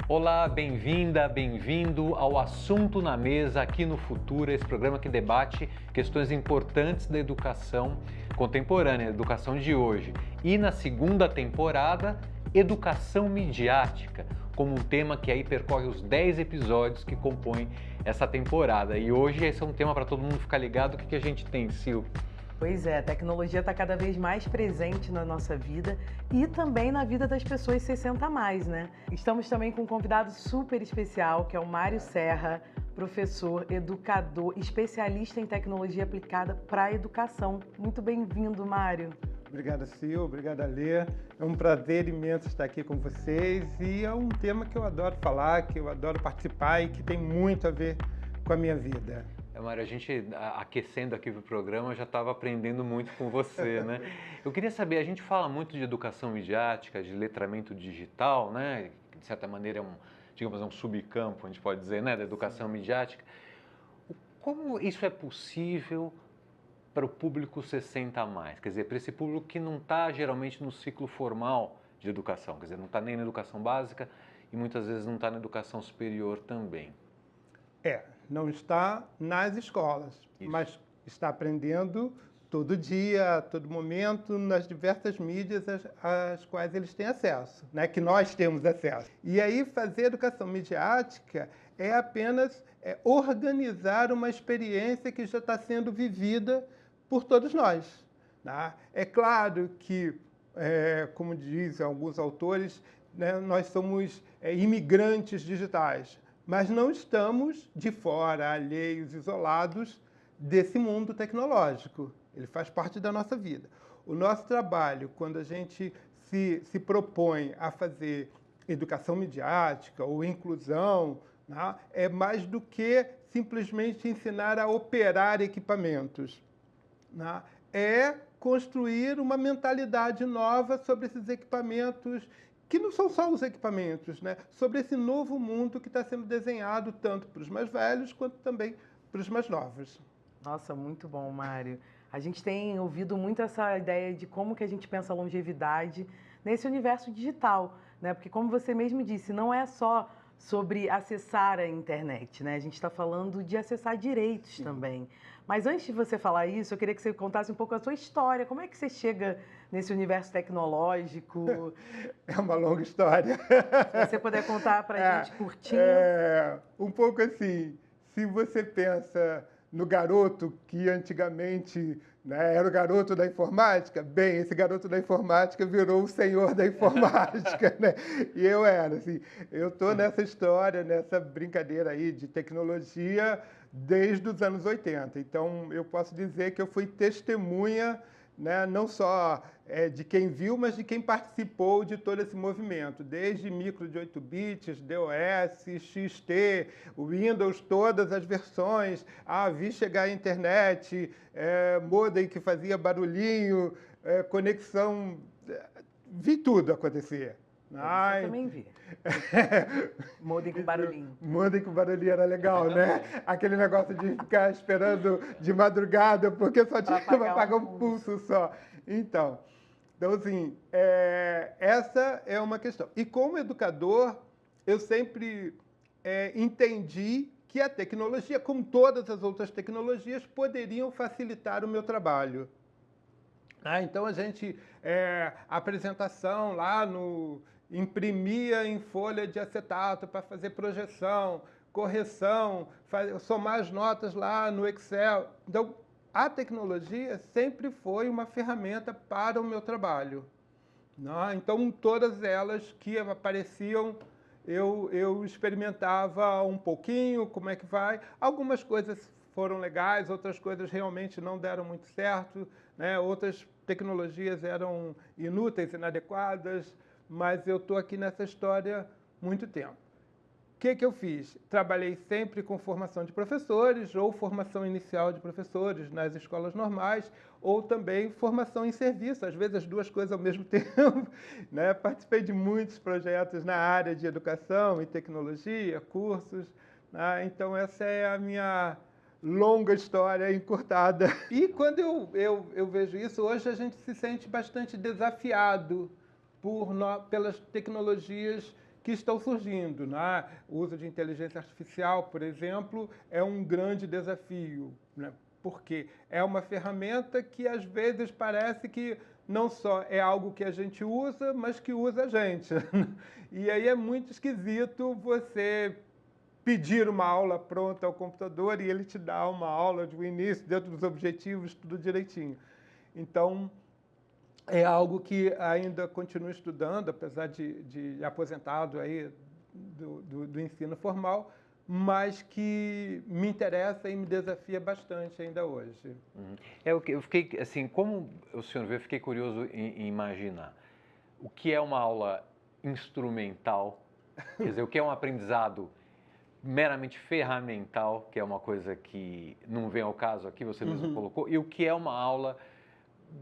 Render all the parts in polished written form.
Olá, bem-vinda, bem-vindo ao Assunto na Mesa aqui no Futura, esse programa que debate questões importantes da educação contemporânea, a educação de hoje. E na segunda temporada, educação midiática, como um tema que aí percorre os 10 episódios que compõem essa temporada. E hoje esse é um tema para todo mundo ficar ligado. O que a gente tem, Sil? Pois é, a tecnologia está cada vez mais presente na nossa vida e também na vida das pessoas 60 a mais, né? Estamos também com um convidado super especial, que é o Mário Serra, professor, educador, especialista em tecnologia aplicada para a educação. Muito bem-vindo, Mário. Obrigado, Sil. Obrigado, Alê. É um prazer imenso estar aqui com vocês e é um tema que eu adoro falar, que eu adoro participar e que tem muito a ver com a minha vida. Mário, a gente aquecendo aqui para o programa já estava aprendendo muito com você, né? Eu queria saber, a gente fala muito de educação midiática, de letramento digital, né? Que de certa maneira digamos, um subcampo, a gente pode dizer, né? Da educação midiática. Como isso é possível para o público 60 a mais? Quer dizer, para esse público que não está geralmente no ciclo formal de educação, quer dizer, não está nem na educação básica e muitas vezes não está na educação superior também. Não está nas escolas, mas está aprendendo todo dia, a todo momento, nas diversas mídias às quais eles têm acesso, né? Que nós temos acesso. E aí fazer educação midiática é apenas organizar uma experiência que já está sendo vivida por todos nós, né? É claro que, como dizem alguns autores, né, nós somos imigrantes digitais, mas não estamos de fora, alheios, isolados desse mundo tecnológico. Ele faz parte da nossa vida. O nosso trabalho, quando a gente se propõe a fazer educação midiática ou inclusão, né, é mais do que simplesmente ensinar a operar equipamentos, né? É construir uma mentalidade nova sobre esses equipamentos, que não são só os equipamentos, né? Sobre esse novo mundo que está sendo desenhado tanto para os mais velhos quanto também para os mais novos. Nossa, muito bom, Mário. A gente tem ouvido muito essa ideia de como que a gente pensa a longevidade nesse universo digital, né? Porque como você mesmo disse, não é só sobre acessar a internet, né? A gente está falando de acessar direitos também. Mas antes de você falar isso, eu queria que você contasse um pouco a sua história. Como é que você chega nesse universo tecnológico? É uma longa história. Se você puder contar para a gente curtinho. Um pouco assim, se você pensa no garoto que antigamente, né, era o garoto da informática, bem, esse garoto da informática virou o senhor da informática, né? E eu era, assim, eu estou nessa história, nessa brincadeira aí de tecnologia desde os anos 80. Então, eu posso dizer que eu fui testemunha, né, não só de quem viu, mas de quem participou de todo esse movimento, desde micro de 8 bits, DOS, XT, Windows, todas as versões, vi chegar a internet, modem que fazia barulhinho, conexão, vi tudo acontecer. Eu também vi. Modem com barulhinho. Modem com barulhinho era legal, né? Aquele negócio de ficar esperando de madrugada, porque só tinha para pagar um pulso só. Então assim, essa é uma questão. E como educador, eu sempre entendi que a tecnologia, como todas as outras tecnologias, poderiam facilitar o meu trabalho. Então, a gente, a apresentação lá imprimia em folha de acetato para fazer projeção, correção, somar as notas lá no Excel. Então, a tecnologia sempre foi uma ferramenta para o meu trabalho, né? Então, todas elas que apareciam, eu experimentava um pouquinho, como é que vai. Algumas coisas foram legais, outras coisas realmente não deram muito certo, né? Outras tecnologias eram inúteis, inadequadas, mas eu estou aqui nessa história há muito tempo. O que eu fiz? Trabalhei sempre com formação de professores ou formação inicial de professores nas escolas normais ou também formação em serviço, às vezes as duas coisas ao mesmo tempo, né? Participei de muitos projetos na área de educação e tecnologia, cursos, né? Então essa é a minha longa história encurtada. E quando eu vejo isso, hoje a gente se sente bastante desafiado pelas tecnologias que estão surgindo, né? O uso de inteligência artificial, por exemplo, é um grande desafio, né? Porque é uma ferramenta que às vezes parece que não só é algo que a gente usa, mas que usa a gente. E aí é muito esquisito você pedir uma aula pronta ao computador e ele te dá uma aula do início, dentro dos objetivos, tudo direitinho. Então, é algo que ainda continuo estudando, apesar de aposentado aí do ensino formal, mas que me interessa e me desafia bastante ainda hoje. Eu fiquei, assim, como o senhor vê, eu fiquei curioso em imaginar o que é uma aula instrumental, quer dizer, o que é um aprendizado meramente ferramental, que é uma coisa que não vem ao caso aqui, você mesmo colocou, e o que é uma aula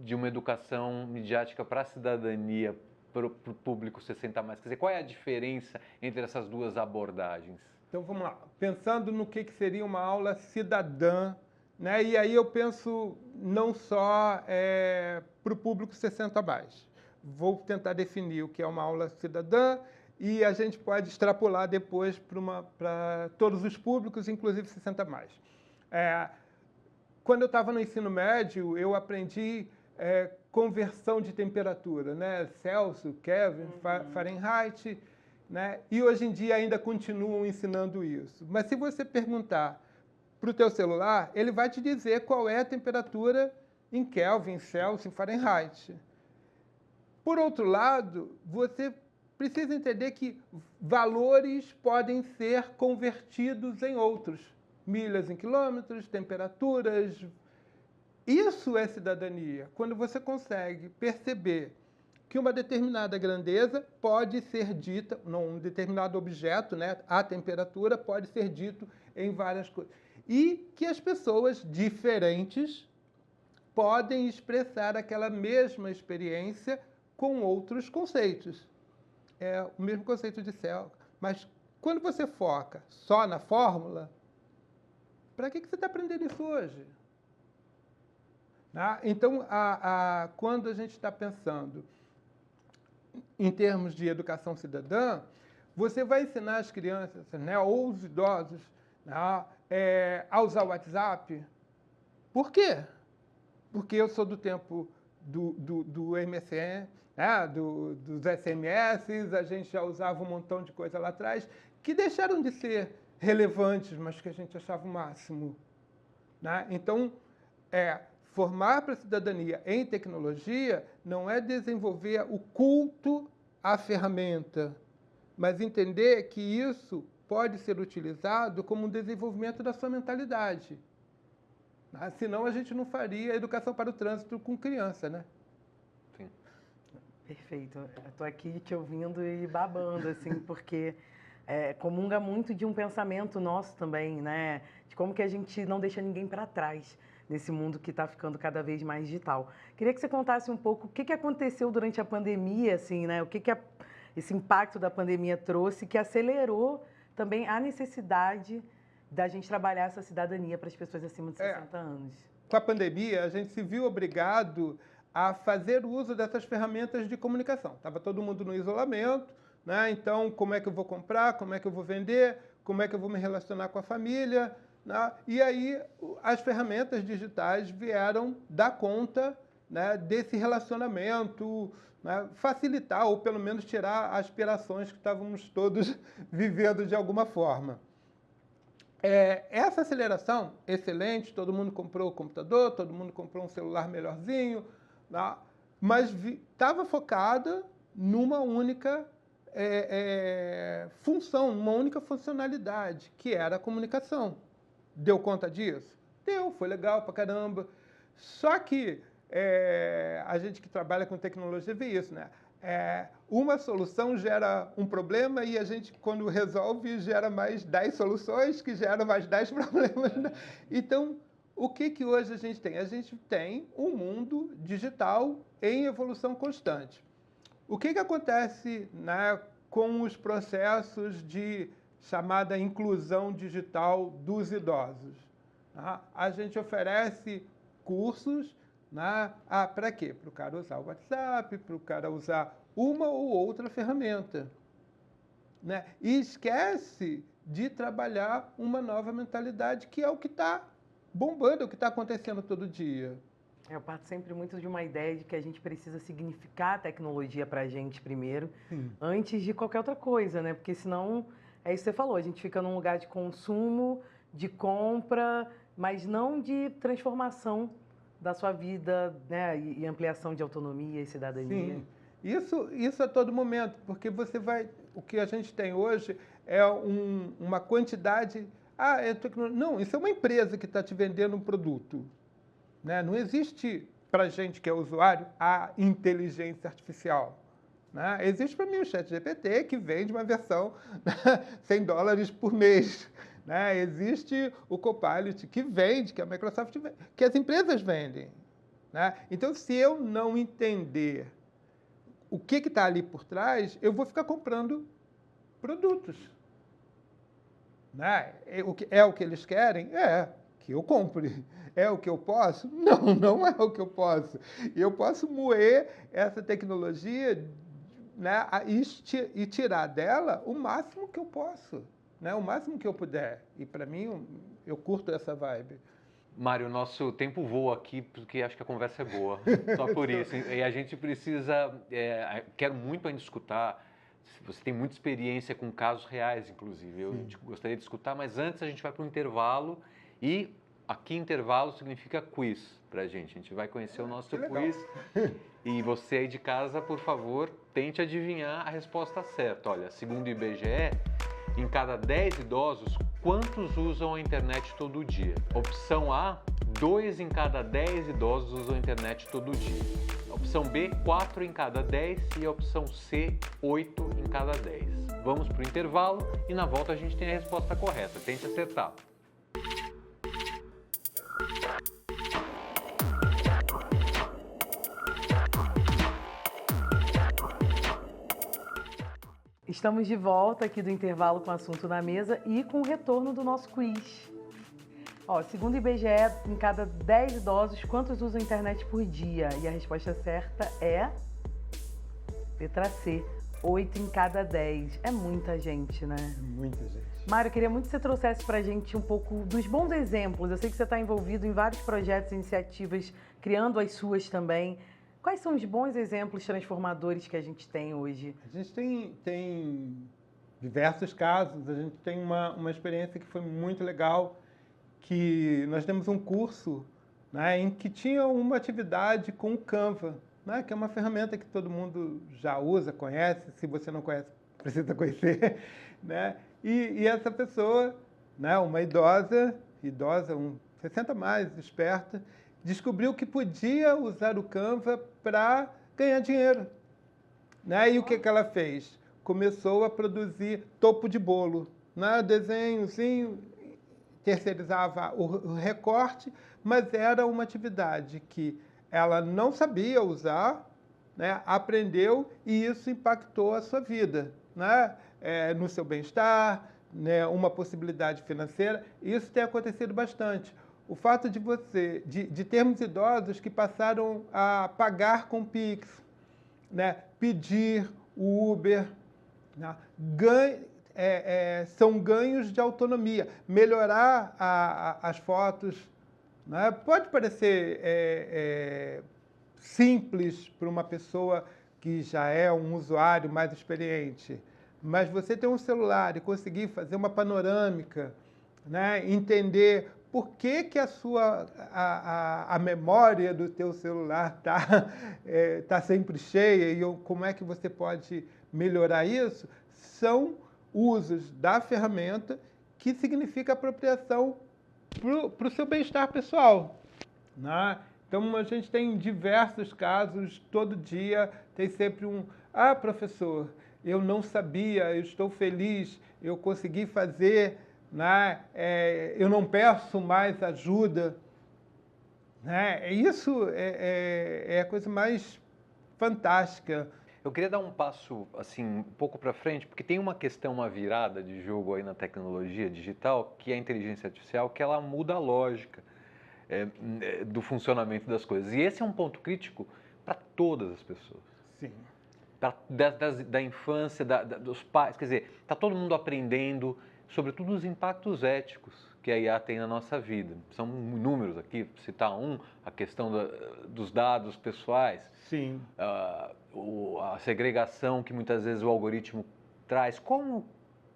de uma educação midiática para a cidadania, para o público 60+. Quer dizer, qual é a diferença entre essas duas abordagens? Então, vamos lá. Pensando no que seria uma aula cidadã, né? E aí eu penso não só para o público 60+. Vou tentar definir o que é uma aula cidadã e a gente pode extrapolar depois para todos os públicos, inclusive 60+. Quando eu estava no ensino médio, eu aprendi conversão de temperatura, né? Celsius, Kelvin, Fahrenheit, né? E hoje em dia ainda continuam ensinando isso. Mas se você perguntar para o teu celular, ele vai te dizer qual é a temperatura em Kelvin, Celsius, Fahrenheit. Por outro lado, você precisa entender que valores podem ser convertidos em outros. Milhas em quilômetros, temperaturas. Isso é cidadania. Quando você consegue perceber que uma determinada grandeza pode ser dita, um determinado objeto, né, a temperatura pode ser dito em várias coisas. E que as pessoas diferentes podem expressar aquela mesma experiência com outros conceitos. É o mesmo conceito de céu. Mas quando você foca só na fórmula, para que você está aprendendo isso hoje? Então, quando a gente está pensando em termos de educação cidadã, você vai ensinar as crianças, né, ou os idosos, né, a usar o WhatsApp. Por quê? Porque eu sou do tempo do MSN, né, dos SMS, a gente já usava um montão de coisa lá atrás, que deixaram de ser relevantes, mas que a gente achava o máximo. Né? Então, formar para a cidadania em tecnologia não é desenvolver o culto à ferramenta, mas entender que isso pode ser utilizado como um desenvolvimento da sua mentalidade. Senão a gente não faria educação para o trânsito com criança, né? Sim. Perfeito. Eu estou aqui te ouvindo e babando, assim, porque comunga muito de um pensamento nosso também, né? De como que a gente não deixa ninguém para trás nesse mundo que está ficando cada vez mais digital. Queria que você contasse um pouco o que aconteceu durante a pandemia, assim, né? O que esse impacto da pandemia trouxe, que acelerou também a necessidade da gente trabalhar essa cidadania para as pessoas acima de 60 anos. Com a pandemia, a gente se viu obrigado a fazer uso dessas ferramentas de comunicação. Estava todo mundo no isolamento, né? Então, como é que eu vou comprar, como é que eu vou vender, como é que eu vou me relacionar com a família, né? E aí as ferramentas digitais vieram dar conta, né, desse relacionamento, né, facilitar ou pelo menos tirar aspirações que estávamos todos vivendo de alguma forma. Essa aceleração, excelente, todo mundo comprou o computador, todo mundo comprou um celular melhorzinho, né? Mas estava focada numa única função, numa única funcionalidade, que era a comunicação. Deu conta disso? Deu, foi legal pra caramba. Só que a gente que trabalha com tecnologia vê isso, né? Uma solução gera um problema e a gente, quando resolve, gera mais 10 soluções, que geram mais 10 problemas. Né? Então, o que hoje a gente tem? A gente tem um mundo digital em evolução constante. O que acontece, né, com os processos de chamada inclusão digital dos idosos? A gente oferece cursos, né, para quê? Para o cara usar o WhatsApp, para o cara usar uma ou outra ferramenta. né? E esquece de trabalhar uma nova mentalidade, que é o que está bombando, é o que está acontecendo todo dia. Eu parto sempre muito de uma ideia de que a gente precisa significar a tecnologia para a gente primeiro, antes de qualquer outra coisa, né? Porque senão, é isso que você falou, a gente fica num lugar de consumo, de compra, mas não de transformação da sua vida, né? E ampliação de autonomia e cidadania. Sim, isso a todo momento, porque o que a gente tem hoje é uma quantidade, não, isso é uma empresa que está te vendendo um produto, né? Não existe para a gente que é usuário a inteligência artificial, né? Existe para mim o ChatGPT, que vende uma versão $100 por mês, né? Existe o Copilot, que vende, que a Microsoft vende, que as empresas vendem, né? Então, se eu não entender o que está ali por trás, eu vou ficar comprando produtos, né? É o que eles querem? É, que eu compre. É o que eu posso? Não, não é o que eu posso. Eu posso moer essa tecnologia, né, e tirar dela o máximo que eu posso, né, o máximo que eu puder. E, para mim, eu curto essa vibe. Mário, nosso tempo voa aqui porque acho que a conversa é boa, só por isso. E a gente precisa, quero muito ainda escutar, você tem muita experiência com casos reais, inclusive, eu gostaria de escutar, mas antes a gente vai para um intervalo e aqui intervalo significa quiz para a gente vai conhecer o nosso quiz e você aí de casa, por favor, tente adivinhar a resposta certa. Olha, segundo o IBGE, em cada 10 idosos, quantos usam a internet todo dia? Opção A, 2 em cada 10 idosos usam a internet todo dia. Opção B, 4 em cada 10 e a opção C, 8 em cada 10. Vamos para o intervalo e na volta a gente tem a resposta correta. Tente acertar. Estamos de volta aqui do intervalo com o assunto na mesa e com o retorno do nosso quiz. Segundo o IBGE, em cada 10 idosos, quantos usam a internet por dia? E a resposta certa é letra C, 8 em cada 10. É muita gente, né? Muita gente. Mário, eu queria muito que você trouxesse pra gente um pouco dos bons exemplos. Eu sei que você está envolvido em vários projetos e iniciativas, criando as suas também. Quais são os bons exemplos transformadores que a gente tem hoje? A gente tem diversos casos. A gente tem uma experiência que foi muito legal, que nós temos um curso, né, em que tinha uma atividade com o Canva, né, que é uma ferramenta que todo mundo já usa, conhece. Se você não conhece, precisa conhecer, né? E essa pessoa, né, uma idosa, 60 mais, esperta, descobriu que podia usar o Canva para ganhar dinheiro, né? E o que ela fez? Começou a produzir topo de bolo, né? Desenhozinho, terceirizava o recorte, mas era uma atividade que ela não sabia usar, né? Aprendeu e isso impactou a sua vida, né? No seu bem-estar, né? Uma possibilidade financeira. Isso tem acontecido bastante. O fato de termos idosos que passaram a pagar com Pix, né? Pedir o Uber, né? São ganhos de autonomia. Melhorar as fotos, né? Pode parecer simples para uma pessoa que já é um usuário mais experiente, mas você ter um celular e conseguir fazer uma panorâmica, né? Entender por que a memória do teu celular tá sempre cheia e como é que você pode melhorar isso, são usos da ferramenta que significa apropriação para o seu bem-estar pessoal, né? Então, a gente tem diversos casos, todo dia tem sempre professor, eu não sabia, eu estou feliz, eu consegui fazer, né? Eu não peço mais ajuda, né? Isso é a coisa mais fantástica. Eu queria dar um passo assim um pouco para frente, porque tem uma questão, uma virada de jogo aí na tecnologia digital, que é a inteligência artificial, que ela muda a lógica do funcionamento das coisas. E esse é um ponto crítico para todas as pessoas. Sim. da infância, dos pais, quer dizer, está todo mundo aprendendo, sobretudo os impactos éticos que a IA tem na nossa vida. São números aqui, citar a questão dos dados pessoais, Sim. A segregação que muitas vezes o algoritmo traz. Como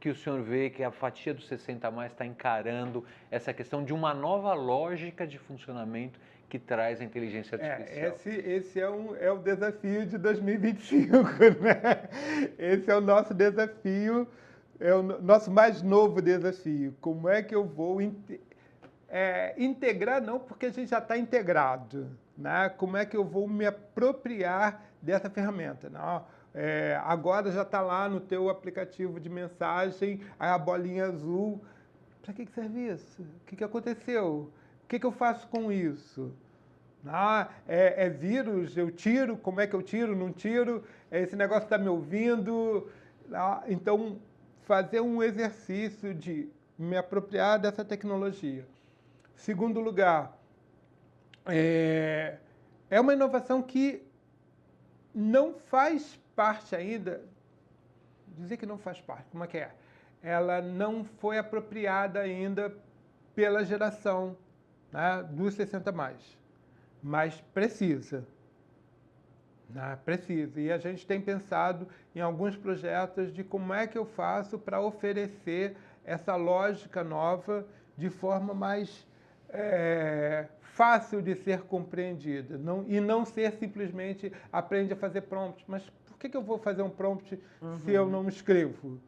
que o senhor vê que a fatia dos 60 a mais está encarando essa questão de uma nova lógica de funcionamento que traz a inteligência artificial? Esse é o desafio de 2025, né? Esse é o nosso desafio, é o nosso mais novo desafio. Como é que eu vou integrar? Não, porque a gente já está integrado, né? Como é que eu vou me apropriar dessa ferramenta? Não, agora já está lá no teu aplicativo de mensagem, a bolinha azul. Para que serve isso? O que aconteceu? O que eu faço com isso? É vírus, eu tiro, como é que eu tiro, não tiro? Esse negócio está me ouvindo? Então, fazer um exercício de me apropriar dessa tecnologia. Segundo lugar, é uma inovação que não faz parte ainda, dizer que não faz parte, como é que é? Ela não foi apropriada ainda pela geração, né, dos 60 mais. Mas precisa. Né? Precisa. E a gente tem pensado em alguns projetos de como é que eu faço para oferecer essa lógica nova de forma mais fácil de ser compreendida. E não ser simplesmente aprende a fazer prompt. Mas por que eu vou fazer um prompt se eu não escrevo?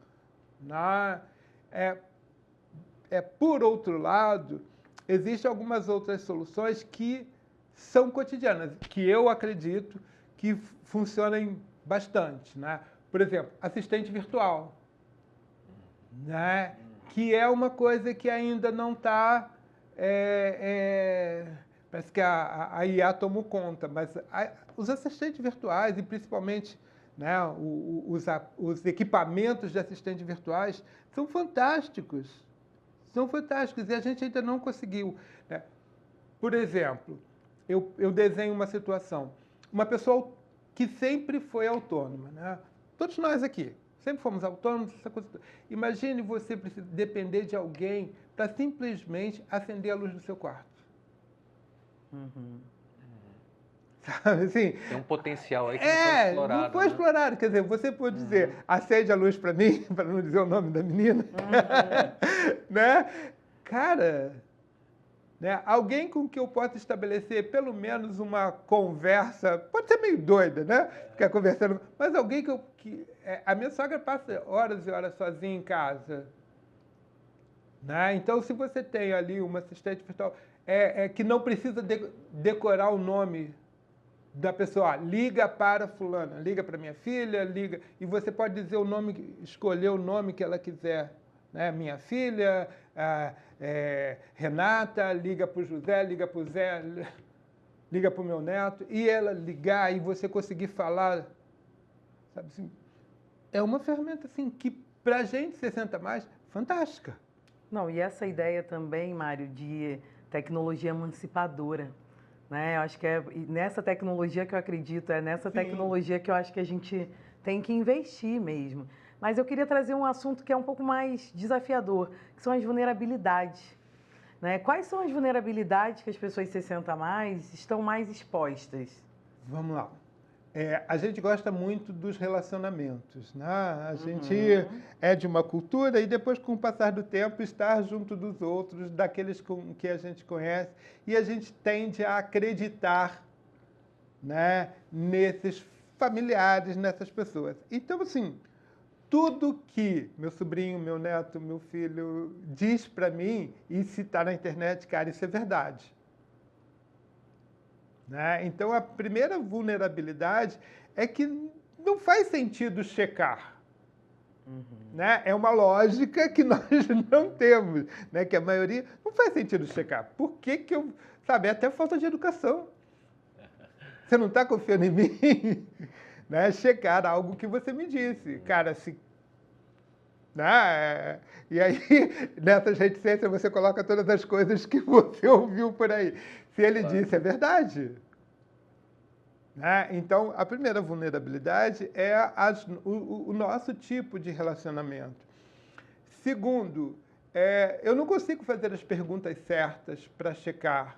Por outro lado, existem algumas outras soluções que são cotidianas, que eu acredito que funcionem bastante. Né? Por exemplo, assistente virtual, né? Que é uma coisa que ainda não está... parece que a IA tomou conta, mas os assistentes virtuais, e principalmente, né, os equipamentos de assistentes virtuais, são fantásticos. São fantásticos e a gente ainda não conseguiu. Né? Por exemplo, eu desenho uma situação. Uma pessoa que sempre foi autônoma. Né? Todos nós aqui sempre fomos autônomos. Essa coisa. Imagine você depender de alguém para simplesmente acender a luz do seu quarto. Sabe assim? Tem um potencial aí que não foi explorado. Não foi explorado. Quer dizer, você pode dizer, acende a luz para mim, para não dizer o nome da menina. Né? Cara, né? Alguém com que eu possa estabelecer pelo menos uma conversa, pode ser meio doida, né? Ficar conversando, mas alguém a minha sogra passa horas e horas sozinha em casa. Né? Então, se você tem ali uma assistente virtual que não precisa decorar o nome da pessoa, liga para fulana, liga para minha filha, liga, e você pode dizer o nome, escolher o nome que ela quiser. Né? Minha filha, Renata, liga para o José, liga para o Zé, liga para o meu neto, e ela ligar e você conseguir falar, sabe assim, é uma ferramenta assim, que para a gente 60 mais, fantástica. Não, e essa ideia também, Mário, de tecnologia emancipadora, né? Eu acho que é nessa tecnologia que eu acredito, é nessa tecnologia que eu acho que a gente tem que investir mesmo. Mas eu queria trazer um assunto que é um pouco mais desafiador, que são as vulnerabilidades. Né? Quais são as vulnerabilidades que as pessoas 60 a mais estão mais expostas? Vamos lá. A gente gosta muito dos relacionamentos. Né? A gente é de uma cultura e depois, com o passar do tempo, estar junto dos outros, daqueles com que a gente conhece, e a gente tende a acreditar, né, nesses familiares, nessas pessoas. Então, assim, tudo que meu sobrinho, meu neto, meu filho diz para mim, e se está na internet, cara, isso é verdade. Né? Então, a primeira vulnerabilidade é que não faz sentido checar. Né? É uma lógica que nós não temos, né? Que a maioria não faz sentido checar. Por que eu... Sabe, é até falta de educação. Você não está confiando em mim? Né? Checar algo que você me disse. Cara, se... Né? E aí, nessas reticências, você coloca todas as coisas que você ouviu por aí. Se ele disse, é verdade. né? Então, a primeira vulnerabilidade é o nosso tipo de relacionamento. Segundo, eu não consigo fazer as perguntas certas para checar,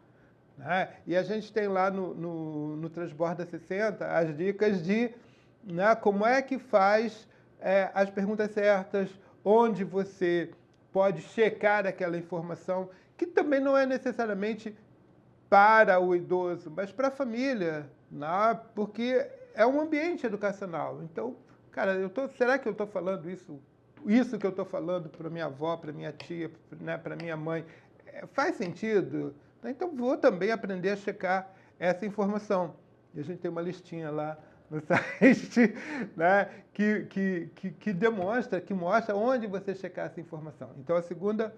né? E a gente tem lá no Transborda 60 as dicas de, né, como é que faz as perguntas certas, onde você pode checar aquela informação, que também não é necessariamente para o idoso, mas para a família, né? Porque é um ambiente educacional. Então, cara, será que eu estou falando isso que eu estou falando para minha avó, para minha tia, né, para minha mãe, faz sentido? Então, vou também aprender a checar essa informação. E a gente tem uma listinha lá no site, né, que mostra onde você checar essa informação. Então, a segunda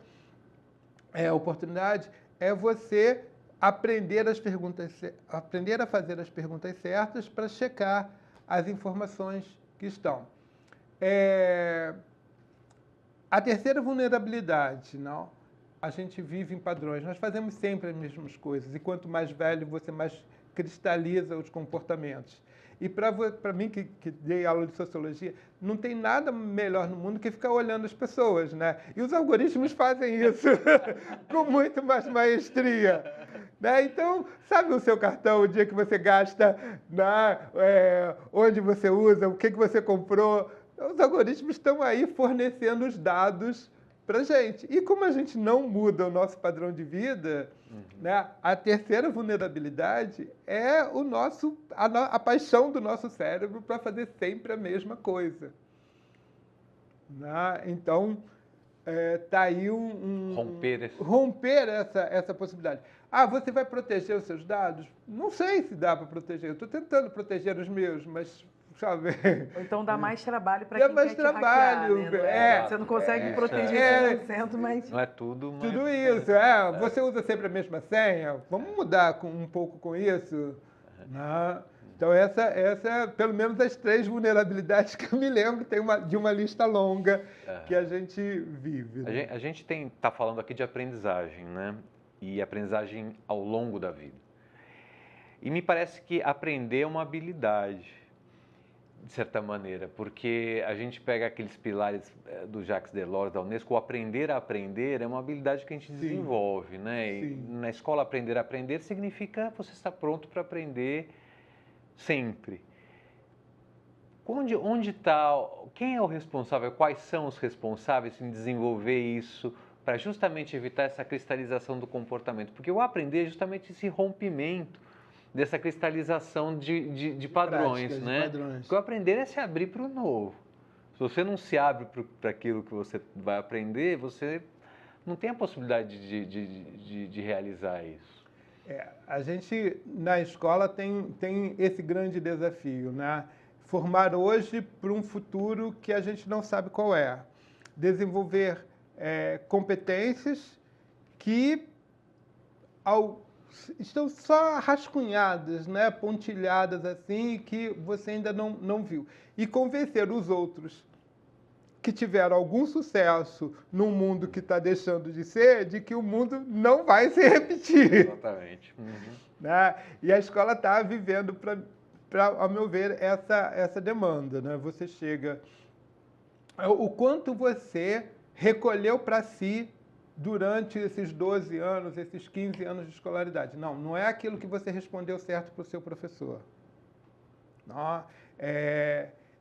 oportunidade é você aprender a fazer as perguntas certas para checar as informações que estão. A terceira vulnerabilidade, não? A gente vive em padrões. Nós fazemos sempre as mesmas coisas. E quanto mais velho, você mais cristaliza os comportamentos. E para mim, que dei aula de sociologia, não tem nada melhor no mundo que ficar olhando as pessoas, né? E os algoritmos fazem isso com muito mais maestria. Né? Então, sabe o seu cartão, o dia que você gasta, né? Onde você usa, o que você comprou. Os algoritmos estão aí fornecendo os dados para a gente. E como a gente não muda o nosso padrão de vida, né, a terceira vulnerabilidade é a paixão do nosso cérebro para fazer sempre a mesma coisa. Né? Então, está aí romper essa possibilidade. Você vai proteger os seus dados? Não sei se dá para proteger. Eu estou tentando proteger os meus, mas... Ou então dá mais trabalho para quem quer te hackear, né? Você não consegue proteger 100%, mas... Não é tudo, mas... Tudo isso, Você usa sempre a mesma senha? Vamos mudar um pouco com isso? Não. Então, essa pelo menos as 3 vulnerabilidades que eu me lembro, de uma lista longa que a gente vive. Né? A gente está falando aqui de aprendizagem, né? E aprendizagem ao longo da vida. E me parece que aprender é uma habilidade, de certa maneira, porque a gente pega aqueles pilares do Jacques Delors, da Unesco, o aprender a aprender é uma habilidade que a gente desenvolve, né? E na escola, aprender a aprender significa você estar pronto para aprender sempre. Onde está, quem é o responsável, quais são os responsáveis em desenvolver isso para justamente evitar essa cristalização do comportamento? Porque o aprender é justamente esse rompimento dessa cristalização de padrões, né? Porque o aprender é se abrir para o novo. Se você não se abre para aquilo que você vai aprender, você não tem a possibilidade de realizar isso. A gente, na escola, tem esse grande desafio, né? Formar hoje para um futuro que a gente não sabe qual é. Desenvolver competências que, estão só rascunhadas, né? Pontilhadas assim, que você ainda não viu. E convencer os outros que tiveram algum sucesso num mundo que está deixando de ser, de que o mundo não vai se repetir. Exatamente. Né? E a escola está vivendo, ao meu ver, essa demanda. Né? Você chega... O quanto você recolheu para si durante esses 12 anos, esses 15 anos de escolaridade. Não é aquilo que você respondeu certo para o seu professor. Não,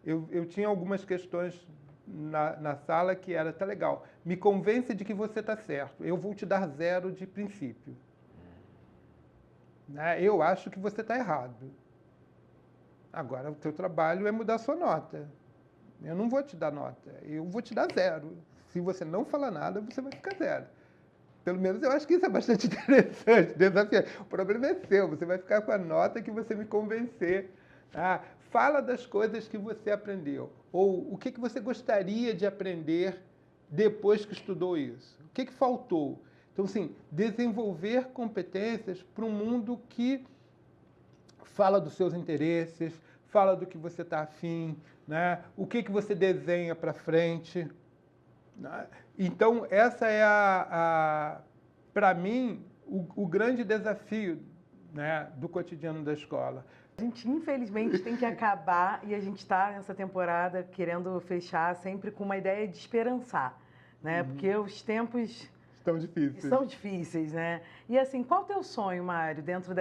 eu tinha algumas questões na sala que era, tá legal, me convence de que você está certo, eu vou te dar 0 de princípio. Né? Eu acho que você está errado. Agora, o teu trabalho é mudar a sua nota. Eu não vou te dar nota, eu vou te dar 0. Se você não falar nada, você vai ficar 0. Pelo menos eu acho que isso é bastante interessante, desafiante. O problema é seu, você vai ficar com a nota que você me convencer. Fala das coisas que você aprendeu. Ou o que você gostaria de aprender depois que estudou isso. O que faltou? Então, assim, desenvolver competências para um mundo que fala dos seus interesses, fala do que você está afim, né? O que você desenha para frente. Então, essa é, para mim, o grande desafio, né, do cotidiano da escola. A gente, infelizmente, tem que acabar e a gente está nessa temporada querendo fechar sempre com uma ideia de esperançar, né? Porque os tempos estão difíceis, né? E assim, qual é o teu sonho, Mário, dentro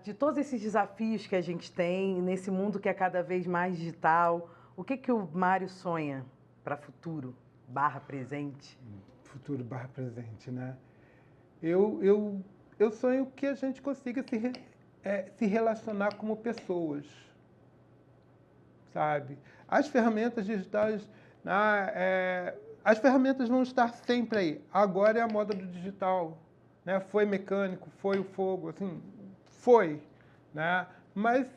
de todos esses desafios que a gente tem, nesse mundo que é cada vez mais digital? O que o Mário sonha para futuro / presente? Futuro / presente, né? Eu sonho que a gente consiga se relacionar como pessoas, sabe? As ferramentas digitais, as ferramentas vão estar sempre aí. Agora é a moda do digital, né? Foi mecânico, foi o fogo, assim, foi, né? Mas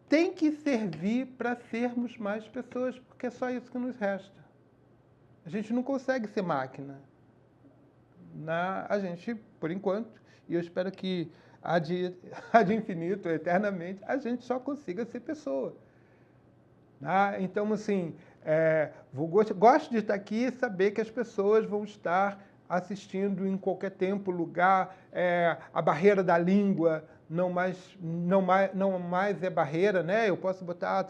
tem que servir para sermos mais pessoas, porque é só isso que nos resta. A gente não consegue ser máquina. A gente, por enquanto, e eu espero que há de infinito, eternamente, a gente só consiga ser pessoa. Então, assim, gosto de estar aqui e saber que as pessoas vão estar assistindo em qualquer tempo, lugar. A barreira da língua não mais é barreira, né? Eu posso botar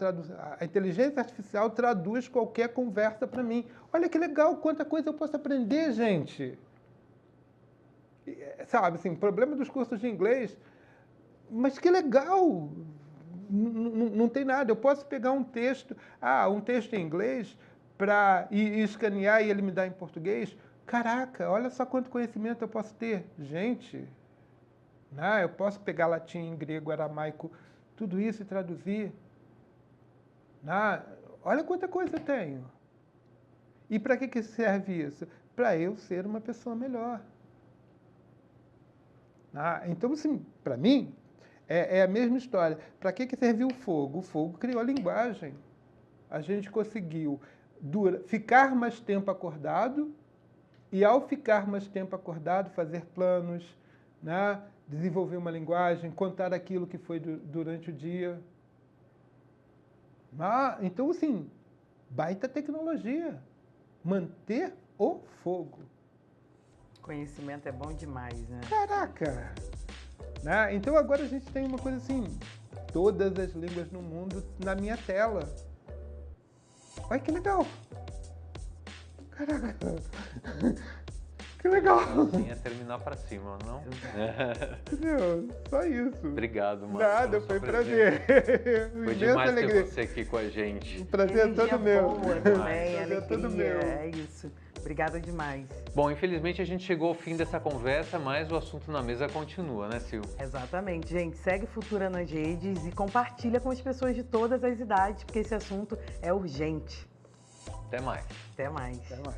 a inteligência artificial traduz qualquer conversa para mim. Olha que legal, quanta coisa eu posso aprender, gente. Sabe, assim, problema dos cursos de inglês, mas que legal! Não tem nada. Eu posso pegar um texto em inglês e escanear e ele me dá em português. Caraca, olha só quanto conhecimento eu posso ter. Gente, eu posso pegar latim, grego, aramaico, tudo isso e traduzir. Olha quanta coisa eu tenho. E para que serve isso? Para eu ser uma pessoa melhor. Então, assim, para mim, é a mesma história. Para que serviu o fogo? O fogo criou a linguagem. A gente conseguiu ficar mais tempo acordado e, ao ficar mais tempo acordado, fazer planos, desenvolver uma linguagem, contar aquilo que foi durante o dia. Então, assim, baita tecnologia. Manter o fogo. Conhecimento é bom demais, né? Caraca! Então agora a gente tem uma coisa assim, todas as línguas no mundo na minha tela. Olha que legal! Caraca! Que legal! Tinha terminar para cima, não? Entendeu? Só isso. Obrigado, Mário. Nada, foi um prazer. Foi demais ter você aqui com a gente. O prazer é todo meu. É todo meu. É isso. Obrigada demais. Bom, infelizmente a gente chegou ao fim dessa conversa, mas o assunto na mesa continua, né, Sil? Exatamente, gente. Segue Futura nas redes e compartilha com as pessoas de todas as idades, porque esse assunto é urgente. Até mais. Até mais. Até mais.